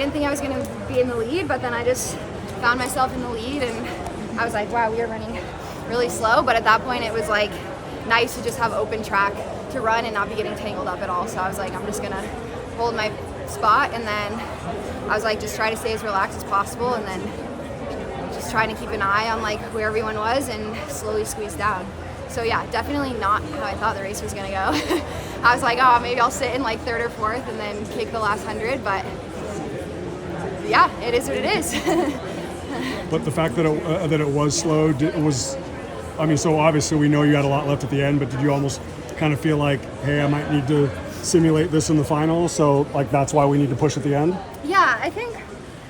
I didn't think I was going to be in the lead, but then I just found myself in the lead, and I was like, wow, we are running really slow. But at that point, it was like nice to just have open track to run and not be getting tangled up at all. So I was like, I'm just going to hold my spot, and then I was like, just try to stay as relaxed as possible, and then just trying to keep an eye on like where everyone was and slowly squeeze down. So yeah, definitely not how I thought the race was going to go. I was like, oh, maybe I'll sit in like third or fourth and then kick the last 100, but yeah, it is what it is. But the fact that it was slow, so obviously we know you had a lot left at the end, but did you almost kind of feel like, hey, I might need to simulate this in the final, so like that's why we need to push at the end? Yeah, I think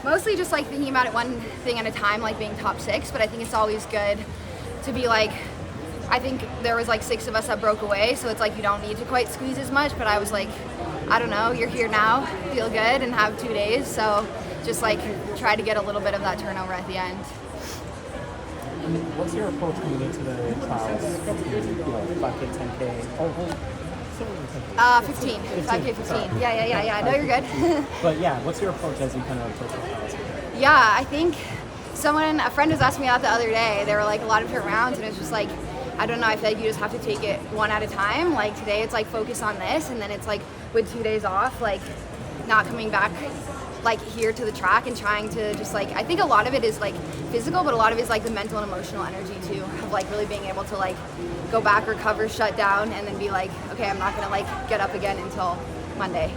mostly just like thinking about it one thing at a time, like being top 6, but I think it's always good to be like, I think there was like 6 of us that broke away, so it's like you don't need to quite squeeze as much, but I was like, I don't know, you're here now, feel good, and have 2 days, so just like try to get a little bit of that turnover at the end. What's your approach coming into the trials? 5K, 10K? 15. 5K 15. Yeah. No, you're good. But yeah, what's your approach as you kind of approach the trials? Yeah, I think a friend was asking me out the other day. There were like a lot of different rounds, and it's just like, I don't know, I feel like you just have to take it one at a time. Like today it's like focus on this, and then it's like with 2 days off, like not coming back like here to the track and trying to just like, I think a lot of it is like physical, but a lot of it is like the mental and emotional energy too, of like really being able to like go back, recover, shut down, and then be like, okay, I'm not gonna like get up again until Monday.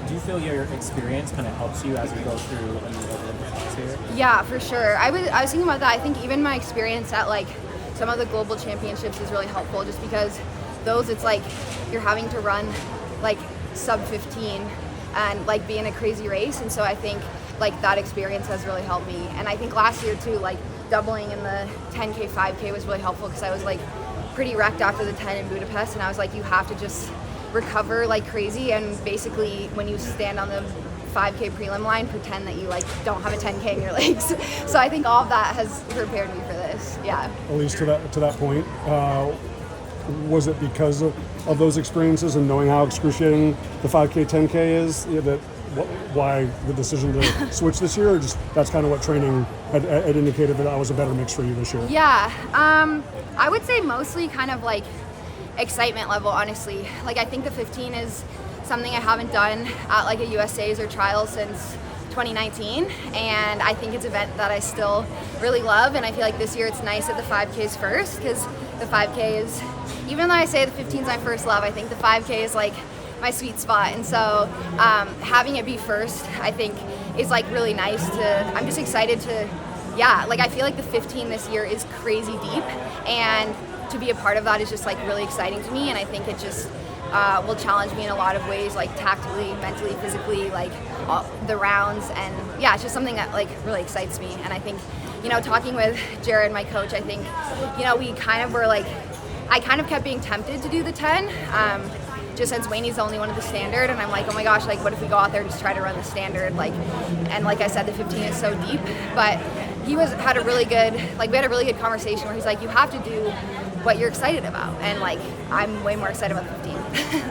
Do you feel your experience kind of helps you as you go through a new level of class here? Yeah, for sure. I was thinking about that. I think even my experience at like some of the global championships is really helpful, just because those, it's like you're having to run like sub 15 and like be in a crazy race, and so I think like that experience has really helped me. And I think last year too, like doubling in the 10K 5K was really helpful, because I was like pretty wrecked after the 10 in Budapest, and I was like, you have to just recover like crazy, and basically when you stand on the 5K prelim line, pretend that you like don't have a 10K in your legs. So I think all of that has prepared me for this. Yeah. At to that point, was it because of those experiences and knowing how excruciating the 5K, 10K is, why the decision to switch this year, or just that's kind of what training had indicated that was a better mix for you this year? Yeah, I would say mostly kind of like excitement level, honestly. Like I think the 15 is something I haven't done at like a USA's or trials since 2019, and I think it's an event that I still really love, and I feel like this year it's nice that the 5K is first, because the 5K is, even though I say the 15 is my first love, I think the 5K is like my sweet spot, and so having it be first I think is like really nice I'm just excited to, like I feel like the 15 this year is crazy deep, and to be a part of that is just like really exciting to me, and I think it just will challenge me in a lot of ways, like tactically, mentally, physically, like the rounds, and yeah, it's just something that like really excites me. And I think, talking with Jared, my coach, I think, we kind of were like, I kind of kept being tempted to do the 10, just since Wayne's the only one of the standard, and I'm like, oh my gosh, like what if we go out there and just try to run the standard, like, and like I said, the 15 is so deep. But we had a really good conversation where he's like, you have to do what you're excited about, and like I'm way more excited about the 15.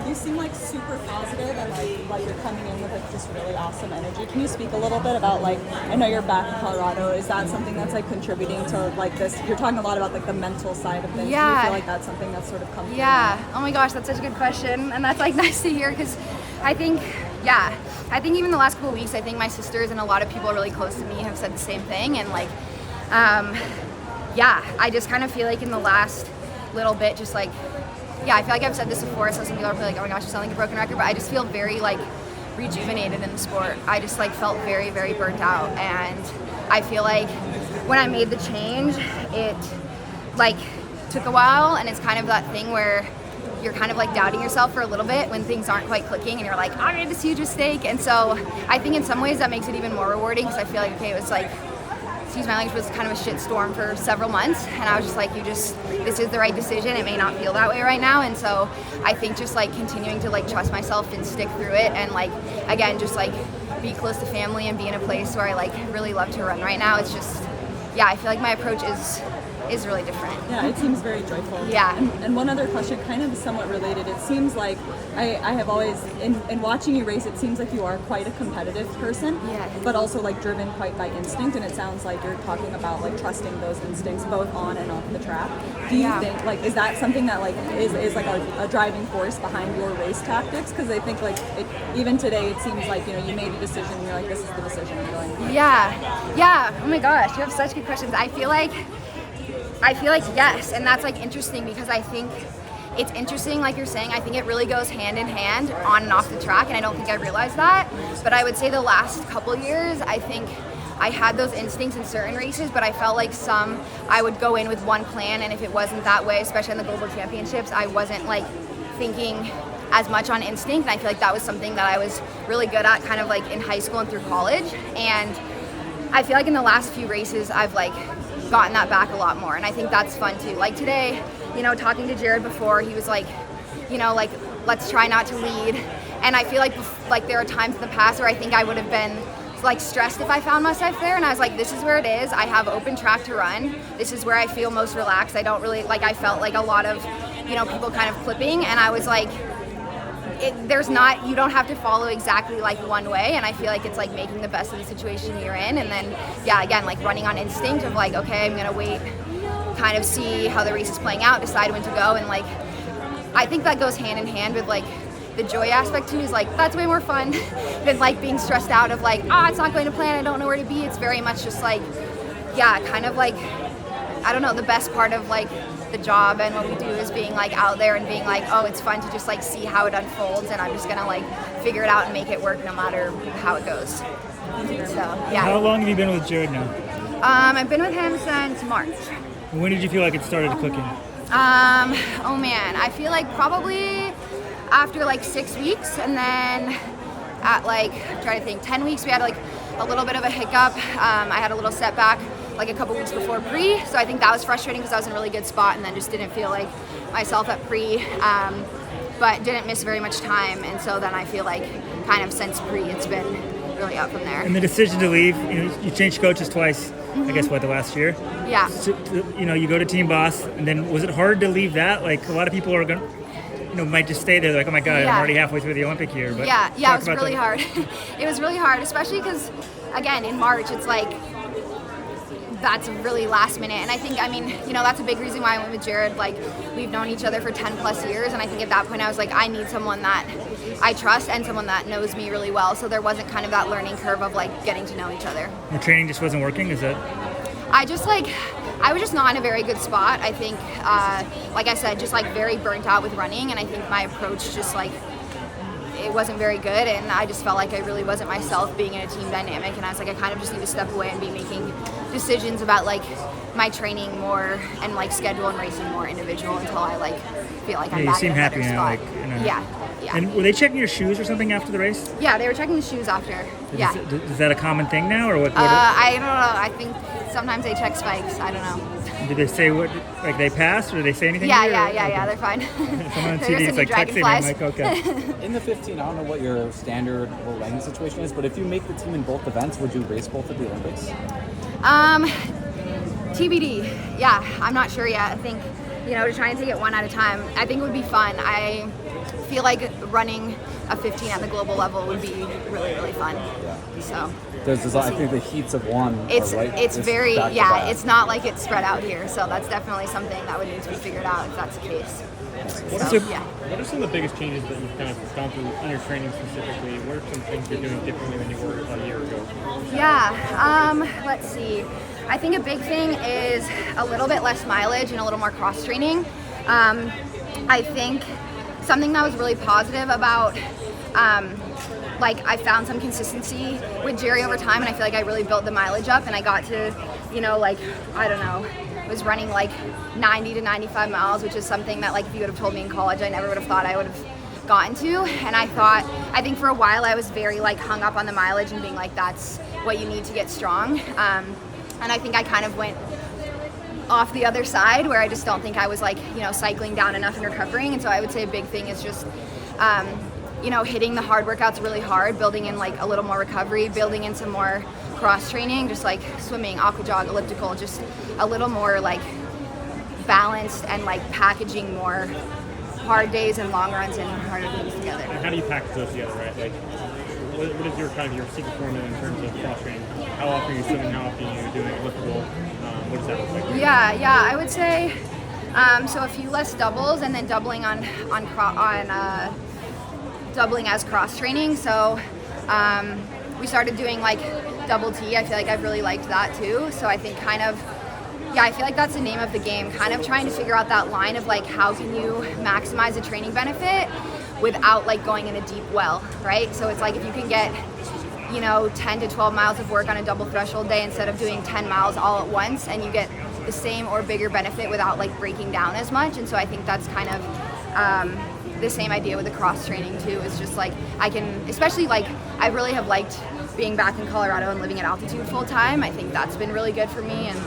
You seem like super positive, and like you're coming in with like this really awesome energy. Can you speak a little bit about, like, I know you're back in Colorado, is that something that's like contributing to like this? You're talking a lot about like the mental side of things. Yeah. Do you feel like that's something that's sort of come Yeah. Oh my gosh, that's such a good question, and that's like nice to hear, because I think even the last couple of weeks, I think my sisters and a lot of people really close to me have said the same thing, and like I just kind of feel like in the last little bit, just like, I feel like I've said this before, so some people are probably like, oh my gosh, you sound like a broken record, but I just feel very like rejuvenated in the sport. I just like felt very, very burnt out, and I feel like when I made the change, it like took a while, and it's kind of that thing where you're kind of like doubting yourself for a little bit when things aren't quite clicking, and you're like, I made this huge mistake. And so I think in some ways that makes it even more rewarding, because I feel like, okay, it was like, excuse my language, was kind of a shit storm for several months, and I was just like, this is the right decision. It may not feel that way right now, and so I think just like continuing to like trust myself and stick through it, and like again just like be close to family and be in a place where I like really love to run right now. It's just, I feel like my approach is is really different. Yeah, it seems very joyful. Yeah. And one other question, kind of somewhat related. It seems like I have always, in watching you race, it seems like you are quite a competitive person, Yeah. but also like driven quite by instinct. And it sounds like you're talking about like trusting those instincts both on and off the track. Do you think like is that something that like is like a driving force behind your race tactics? Because I think like even today it seems like you made a decision. And you're like, this is the decision I'm going. Yeah. Oh my gosh, you have such good questions. I feel like yes, and that's like interesting because I think it's interesting, like you're saying. I think it really goes hand in hand on and off the track, and I don't think I realized that. But I would say the last couple years, I think I had those instincts in certain races, but I felt like some I would go in with one plan, and if it wasn't that way, especially in the global championships, I wasn't like thinking as much on instinct. And I feel like that was something that I was really good at, kind of like in high school and through college. And I feel like in the last few races, I've like gotten that back a lot more, and I think that's fun too. Like today, talking to Jared before, he was like, like let's try not to lead, and I feel like there are times in the past where I think I would have been like stressed if I found myself there, and I was like, this is where it is. I have open track to run. This is where I feel most relaxed. I don't really like. I felt like a lot of people kind of clipping, and I was like, you don't have to follow exactly like one way, and I feel like it's like making the best of the situation you're in, and then again like running on instinct of like, okay, I'm gonna wait, kind of see how the race is playing out, decide when to go. And like I think that goes hand in hand with like the joy aspect too, is like that's way more fun than like being stressed out of like, it's not going to plan, I don't know where to be. It's very much just like kind of like, I don't know, the best part of like the job and what we do is being like out there and being like, it's fun to just like see how it unfolds, and I'm just gonna like figure it out and make it work no matter how it goes. So How long have you been with Jared now? I've been with him since March. When did you feel like it started clicking? Oh man, I feel like probably after like 6 weeks, and then at like, I'm trying to think, 10 weeks we had like a little bit of a hiccup. I had a little setback like a couple weeks before pre, so I think that was frustrating because I was in a really good spot and then just didn't feel like myself at pre, but didn't miss very much time, and so then I feel like kind of since pre it's been really up from there. And the decision to leave, you changed coaches twice, I guess, the last year? Yeah. So, you go to Team Boss, and then was it hard to leave that? Like a lot of people are going to, might just stay there like, oh my God, I'm already halfway through the Olympic year. But it was really hard. It was really hard, especially because, again, in March, it's like, that's really last minute. And I think, that's a big reason why I went with Jared. Like, we've known each other for 10 plus years. And I think at that point I was like, I need someone that I trust and someone that knows me really well. So there wasn't kind of that learning curve of like getting to know each other. The training just wasn't working, is that? I was just not in a very good spot. I think, like I said, just like very burnt out with running. And I think my approach just like, it wasn't very good, and I just felt like I really wasn't myself being in a team dynamic, and I was like, I kind of just need to step away and be making decisions about like my training more and like schedule and racing more individual until I like feel like I'm back in a better spot. Yeah. And were they checking your shoes or something after the race? Yeah, they were checking the shoes after. Is that a common thing now, or what? I don't know. I think sometimes they check spikes. I don't know. Did they say what, like they passed, or did they say anything? Yeah, they're fine. Someone on TV is like texting me, I'm like, okay. In the 15, I don't know what your standard ranking situation is, but if you make the team in both events, would you race both at the Olympics? TBD. Yeah, I'm not sure yet. I think, to try and take it one at a time, I think it would be fun. I feel like running a 15 at the global level would be really, really fun. Yeah. So. I think the heats of one. It's very back to back. It's not like it's spread out here, so that's definitely something that would need to be figured out if that's the case. What are some of the biggest changes that you've kind of gone through on your training specifically? What are some things you're doing differently than you were about a year ago? Yeah, let's see. I think a big thing is a little bit less mileage and a little more cross training. I think something that was really positive about I found some consistency with Jerry over time, and I feel like I really built the mileage up, and I got to, I don't know, was running like 90 to 95 miles, which is something that like if you would have told me in college, I never would have thought I would have gotten to. And I think for a while I was very like hung up on the mileage and being like, that's what you need to get strong. And I think I kind of went off the other side where I just don't think I was like, cycling down enough and recovering. And so I would say a big thing is just, hitting the hard workouts really hard, building in like a little more recovery, building in some more cross training, just like swimming, aqua jog, elliptical, just a little more like balanced and like packaging more hard days and long runs and harder days together. And how do you package those together, right? Like, what is your kind of your secret formula in terms of cross training? How often are you swimming? How often are you doing elliptical? What does that look like? Yeah, I would say so a few less doubles and then doubling on doubling as cross training. So we started doing like double T. I feel like I've really liked that too. So I think I feel like that's the name of the game, kind of trying to figure out that line of like how can you maximize a training benefit without like going in a deep well, right? So it's like if you can get 10 to 12 miles of work on a double threshold day instead of doing 10 miles all at once, and you get the same or bigger benefit without like breaking down as much. And so I think that's kind of the same idea with the cross training too. Is just like I can, especially like I really have liked being back in Colorado and living at altitude full time. I think that's been really good for me and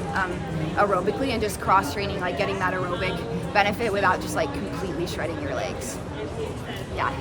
aerobically, and just cross training, like getting that aerobic benefit without just like completely shredding your legs. Yeah.